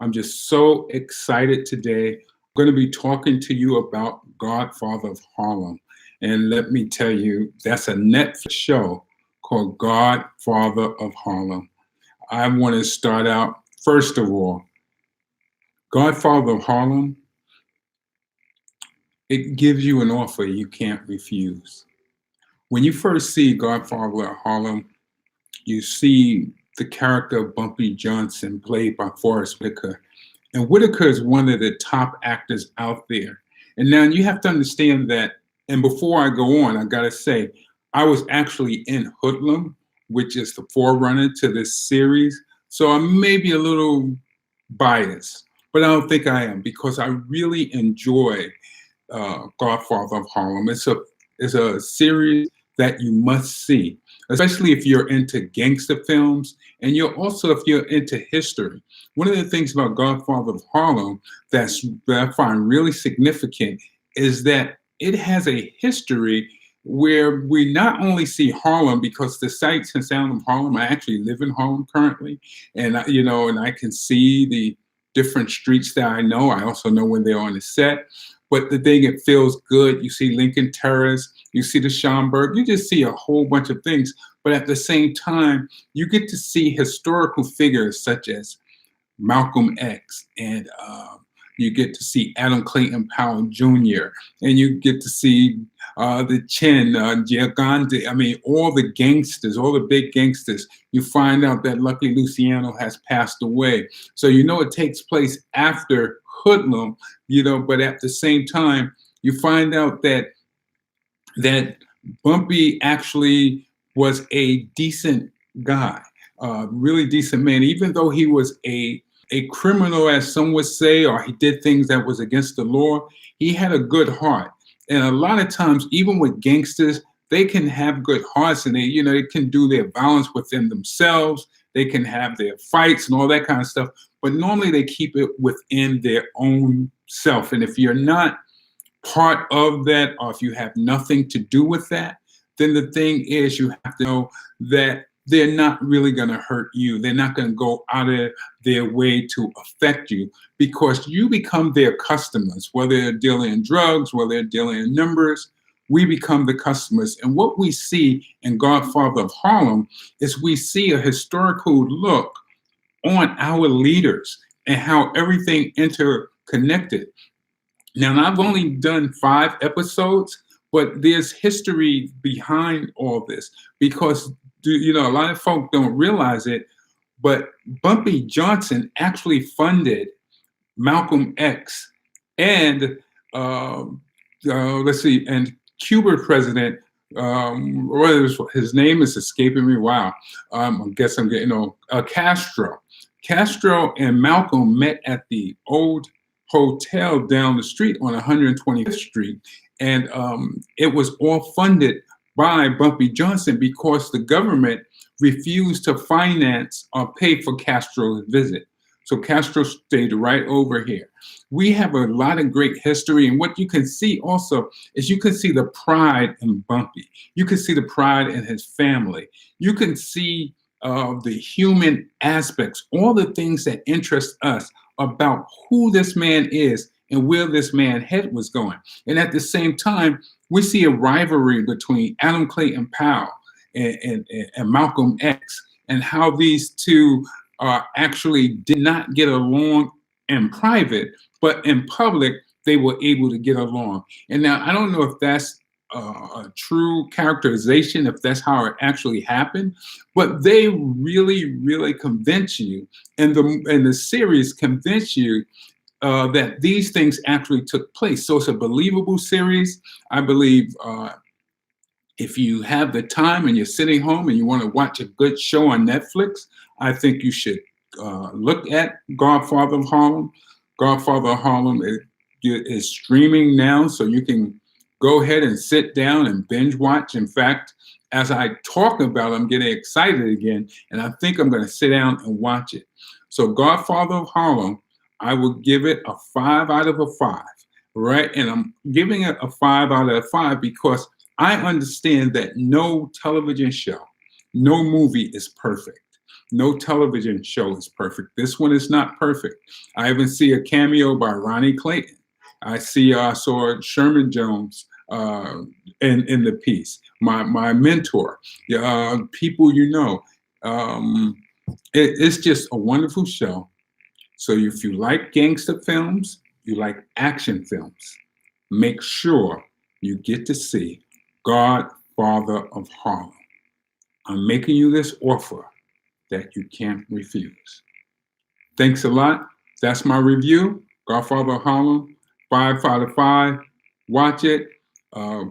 I'm just so excited today. I'm going to be talking to you about Godfather of Harlem. And let me tell you, that's a Netflix show called Godfather of Harlem. I want to start out, first of all, Godfather of Harlem, it gives you an offer you can't refuse. When you first see Godfather of Harlem, you see the character of Bumpy Johnson, played by Forrest Whitaker. And Whitaker is one of the top actors out there. And now you have to understand that, and before I go on, I gotta say, I was actually in Hoodlum, which is the forerunner to this series. So I may be a little biased, but I don't think I am because I really enjoy Godfather of Harlem. It's a series that you must see, especially if you're into gangster films and you're also if you're into history. One of the things about Godfather of Harlem that I find really significant is that it has a history where we not only see Harlem because the sights and sound of Harlem. I actually live in Harlem currently, and and I can see the different streets that I know. I also know when they're on the set. But the thing, it feels good. You see Lincoln Terrace, you see the Schomburg, you just see a whole bunch of things. But at the same time, you get to see historical figures such as Malcolm X, and you get to see Adam Clayton Powell Jr., and you get to see the Chin, Giagande. I mean, all the gangsters, all the big gangsters. You find out that Lucky Luciano has passed away. So it takes place after Hoodlum, but at the same time, you find out that Bumpy actually was a decent guy, really decent man, even though he was a criminal, as some would say, or he did things that was against the law. He had a good heart. And a lot of times, even with gangsters, they can have good hearts and they can do their violence within themselves. They can have their fights and all that kind of stuff. But normally they keep it within their own self. And if you're not part of that, or if you have nothing to do with that, then the thing is you have to know that they're not really going to hurt you. They're not going to go out of their way to affect you because you become their customers, whether they're dealing in drugs, whether they're dealing in numbers. We become the customers. And what we see in Godfather of Harlem is we see a historical look on our leaders and how everything interconnected. Now, I've only done 5 episodes, but there's history behind all this because a lot of folk don't realize it, but Bumpy Johnson actually funded Malcolm X and let's see, and Cuba president. His name is escaping me. Wow, I guess I'm getting Castro. Castro and Malcolm met at the old hotel down the street on 125th Street, and it was all funded by Bumpy Johnson because the government refused to finance or pay for Castro's visit. So Castro stayed right over here. We have a lot of great history, and what you can see also is you can see the pride in Bumpy. You can see the pride in his family. You can see the human aspects, all the things that interest us about who this man is and where this man's head was going. And at the same time, we see a rivalry between Adam Clayton Powell and Malcolm X, and how these two actually did not get along in private, but in public, they were able to get along. And now I don't know if that's a true characterization, if that's how it actually happened, but they really, really convince you, and the series convince you that these things actually took place. So it's a believable series. I believe if you have the time and you're sitting home and you want to watch a good show on Netflix, I think you should look at Godfather of Harlem. Godfather of Harlem is streaming now, so you can go ahead and sit down and binge watch. In fact, as I talk about it, I'm getting excited again, and I think I'm going to sit down and watch it. So Godfather of Harlem, I will give it a 5 out of a 5, right? And I'm giving it a 5 out of a 5 because I understand that no television show, no movie is perfect. No television show is perfect. This one is not perfect. I even see a cameo by Ronnie Clayton. I saw Sherman Jones in the piece. My mentor, people you know. Um, it's just a wonderful show. So if you like gangster films, you like action films, make sure you get to see Godfather of Harlem. I'm making you this offer that you can't refuse. Thanks a lot. That's my review. Godfather of Harlem, 5 out of 5. Watch it. Uh,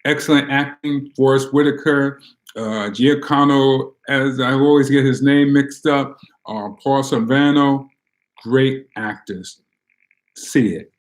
Excellent acting. Forrest Whitaker, Giacomo, as I always get his name mixed up, Paul Sorvino, great actors. See it.